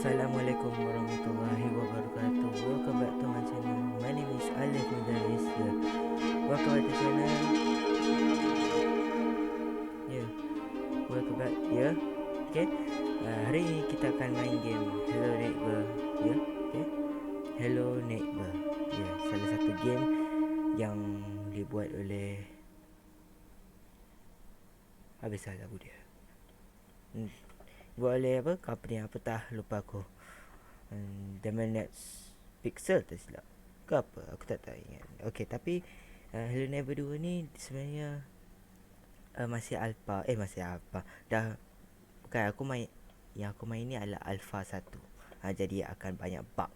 Assalamualaikum warahmatullahi wabarakatuh. Welcome back to my channel. My name is Alif Mudaris here. Welcome back to channel. Yeah, welcome back. Yeah, okay. Hari ini kita akan main game Hello Neighbor. Yeah, okay. Hello Neighbor. Yeah, salah satu game yang dibuat oleh habislah lagu dia. Buat oleh apa? Company apa tah? Lupa aku. Demonets Pixel tak silap ke apa, aku tak tahu ingat. Okay, tapi Hello Neighbor 2 ni sebenarnya masih alpha. Masih alpha. Dah bukan aku main, yang aku main ni adalah alpha 1. Jadi akan banyak bug,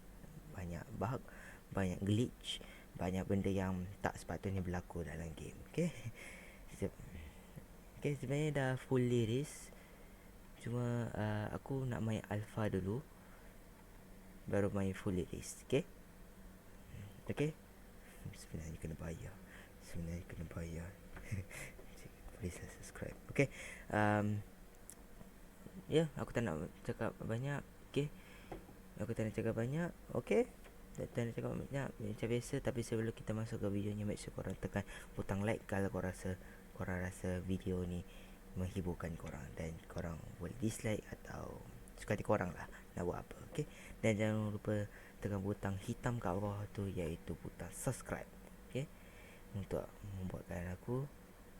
banyak glitch, banyak benda yang tak sepatutnya berlaku dalam game. Okay. Okay, sebenarnya dah full liris. Cuma aku nak main alpha dulu, baru main full list. Okay. Okay. Sebenarnya kena bayar. Please subscribe. Okay. Ya, aku tak nak cakap banyak. Okay. Aku tak nak cakap banyak. Okay. Tak nak cakap banyak macam biasa. Tapi sebelum kita masuk ke videonya, make sure korang tekan butang like kalau korang rasa video ni menghiburkan korang. Dan korang boleh dislike atau suka hati korang lah nak buat apa. Okay. Dan jangan lupa tekan butang hitam kat bawah tu, iaitu butang subscribe. Okay. Untuk membuatkan aku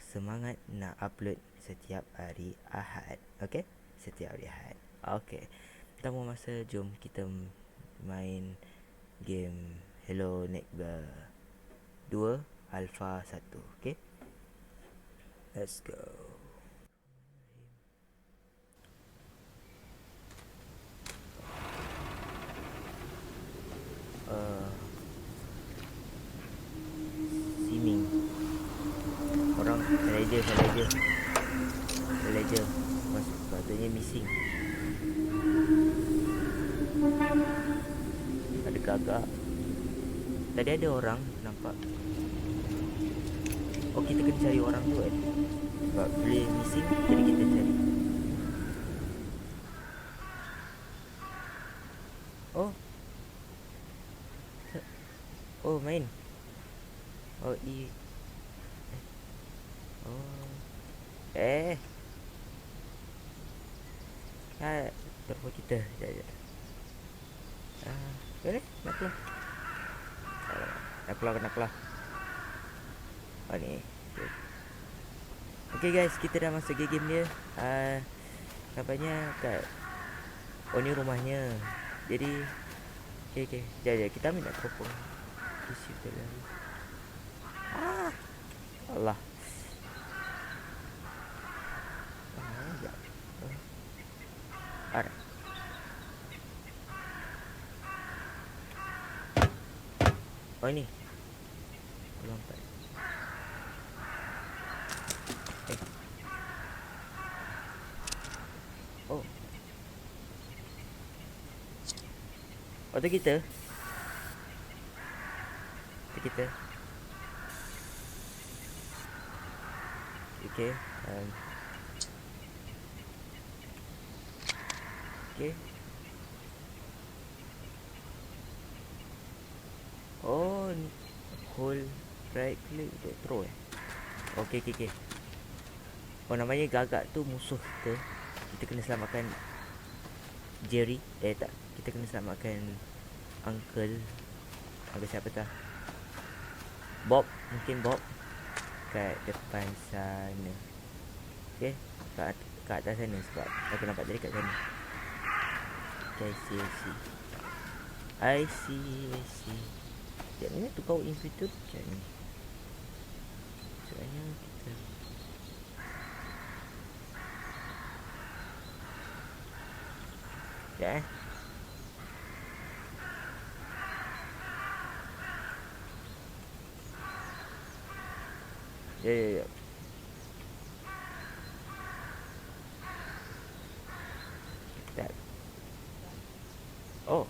semangat nak upload setiap hari Ahad. Okay. Setiap hari Ahad. Okay. Tanpa masa, jom kita main game Hello Neighbor 2 Alpha 1. Okay. Let's go. Siming orang salah je patutnya missing. Ada gagak. Tadi ada orang nampak. Oh, kita kena cari orang tu kan. Sebab boleh missing, jadi kita cari. Oh main. Oh terpuk kita. Sekejap. Boleh? Nak keluar. Oh ni. Okay guys, kita dah masuk game dia. Kabarnya kat ni rumahnya. Jadi Okay. Sekejap. Kita ambil nak teropong. Isi betul lagi. Allah. Alright. Oh ini. Lompat. Oh tu kita. Okay. Okay. Oh, hold right click untuk throw Okay. Oh, namanya gagak tu musuh kita. Kita kena selamatkan Jerry. Tak. Kita kena selamatkan Uncle siapa tah? Bob. Mungkin Bob. Kat depan sana. Okay. Kat atas sana sebab aku nampak tadi kat sana. Okay, I see. Sekejap ni tukar inventory macam ni. Soalnya kita Ya. That. Oh.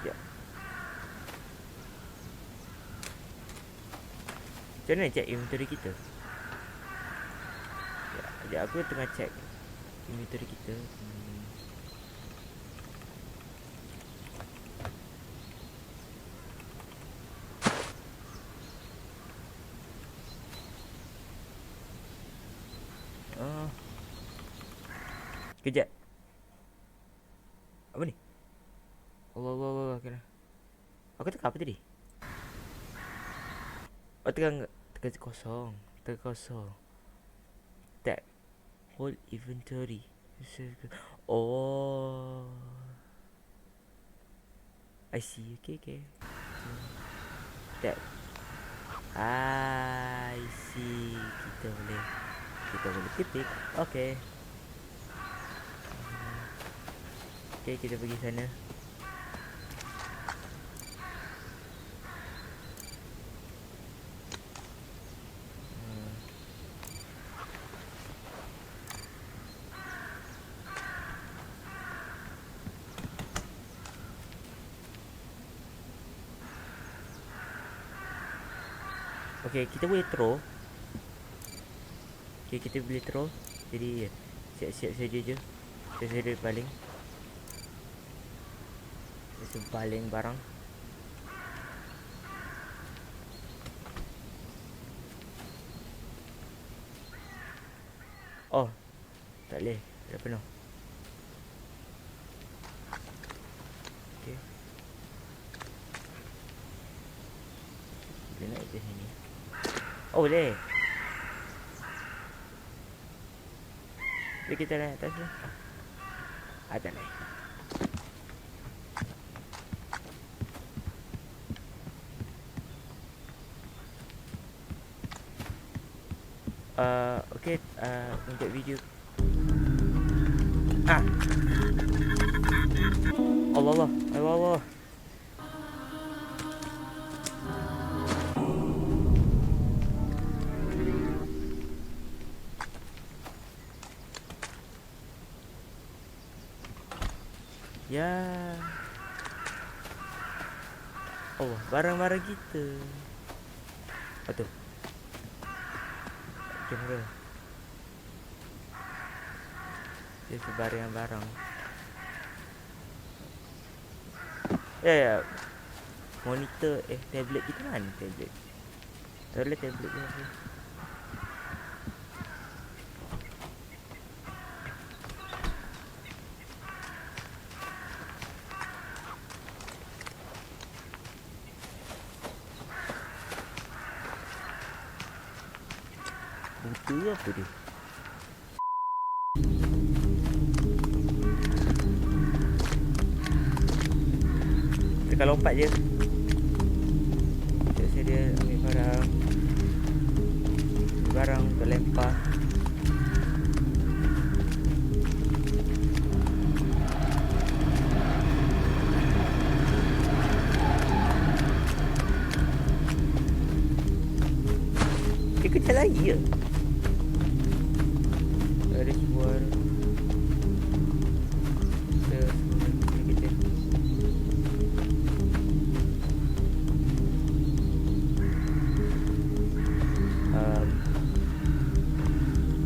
Ya. Macam mana cek inventory kita? Ya, aku tengah check inventory kita. Kejap. Apa ni? Allah. Kena. Aku tekan apa tadi? Oh, tekan kosong. Tekan kosong. Tab. Hold inventory. Oh. I see. Okay. Tab. I see. Kita boleh ketik. Okay. Okay, kita pergi sana. Okay, kita boleh throw. Okay, kita boleh throw. Jadi, siap-siap saja je. Saya baling. Saya baling barang. Oh, tak boleh. Dah penuh. Okay. Boleh naik ke sini. Oh, boleh. Jadi kita naik atas tu. Tak naik. Okay, untuk video. Allah. Ya. Oh, barang-barang kita. Apa tu? Kamera. Dia sebarangan barang. Ya. Monitor, tablet kita mana tablet? Tablet ni apa? Buta apa dia? Tekan lompat je. Saya sedia ambil barang untuk lempar. Dia kecil lagi ke? Ada suara.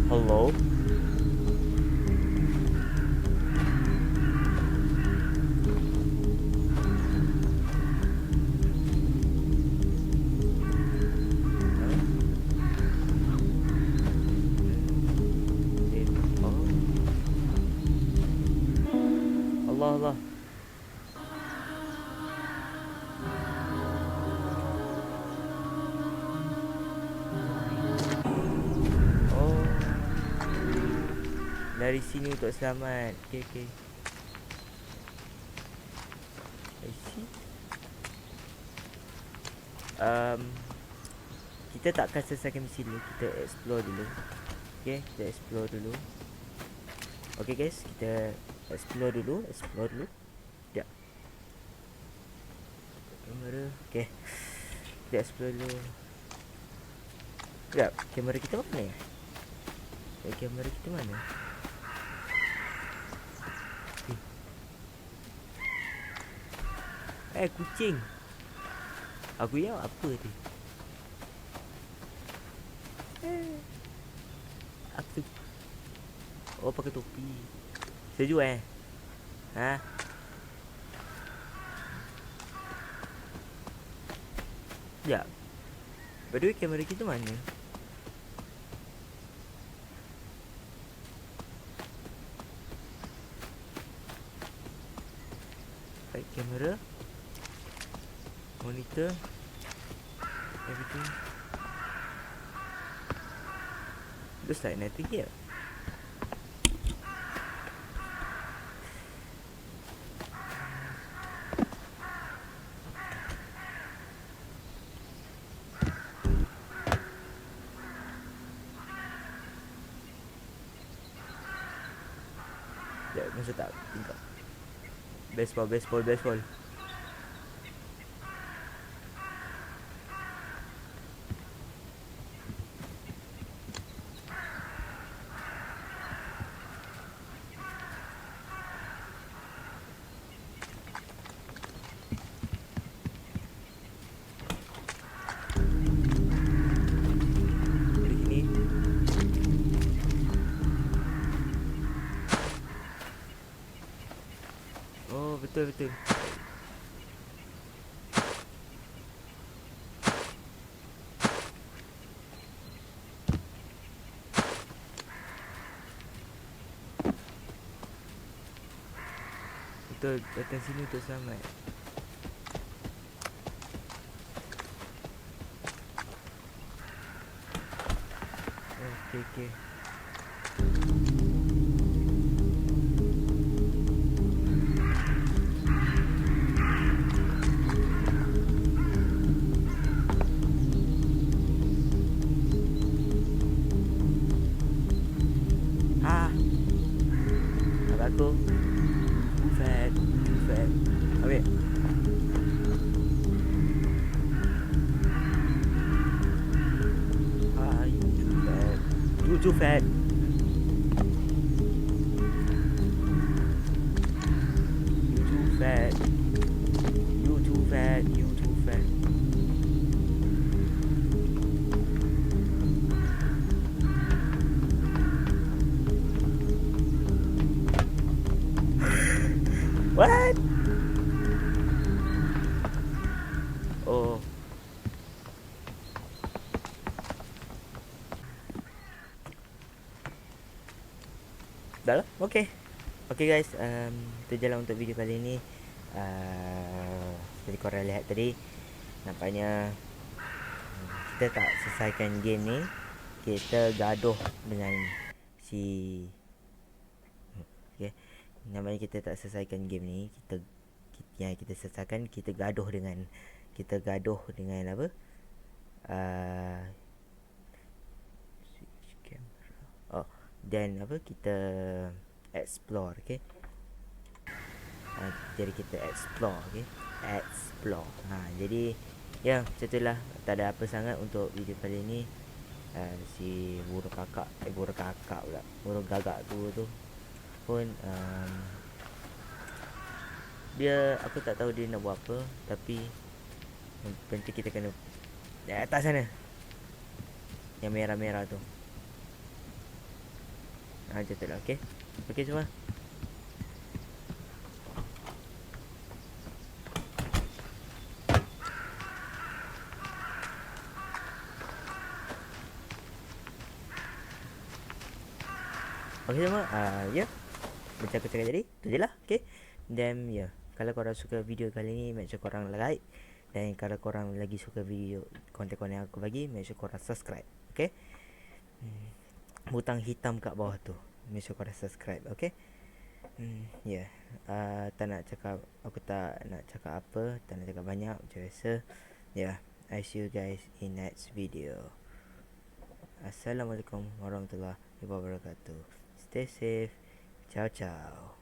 Hello. Allah. Oh. Dari sini untuk selamat. Okay. I see. Kita takkan selesaikan misi dulu. Kita explore dulu. Okay, kita explore dulu. Okay guys, kita explore dulu. Sekejap. Kamera. Okay, kita explore dulu. Sekejap, kamera kita mana? Kamera kita mana? Kucing. Aku yang apa tu? Apa tu? Oh pakai topi. Sejuk Ha? Ya. By the way, kamera kita mana? Right camera, monitor, everything. Looks like nothing here. Ya, masa tak tinggal. Baseball. Dari sini. Oh, betul. Betul, datang sini untuk selamat. Okay. Abang aku too fat. Ambil. You too fat. What? Oh. Dah lah. Okay guys, itu je lah untuk video kali ni. Seperti korang lihat tadi, nampaknya kita tak selesaikan game ni. Kita gaduh dengan si okay. Nampaknya kita tak selesaikan game ni. Kita selesaikan, kita gaduh dengan apa? Dan apa, kita explore, okay? Jadi kita explore, okay? Jadi ya, macam tu lah. Tak ada apa sangat untuk video kali ni. Si burung gagak tu pun dia, aku tak tahu dia nak buat apa, tapi penting kita kena atas sana, yang merah-merah tu. Macam tu lah. Okay semua. Okay semua. Ya, macam aku cakap tadi, tu je lah. Okay. Dan ya, kalau korang suka video kali ni, make sure korang like. Dan kalau korang lagi suka video konten-konten yang aku bagi, make sure korang subscribe. Okay. Butang hitam kat bawah tu, make sure korang subscribe. Okay. Ya, tak nak cakap, aku tak nak cakap apa, tak nak cakap banyak macam biasa. Ya, I see you guys in next video. Assalamualaikum warahmatullahi wabarakatuh. Stay safe. Ciao.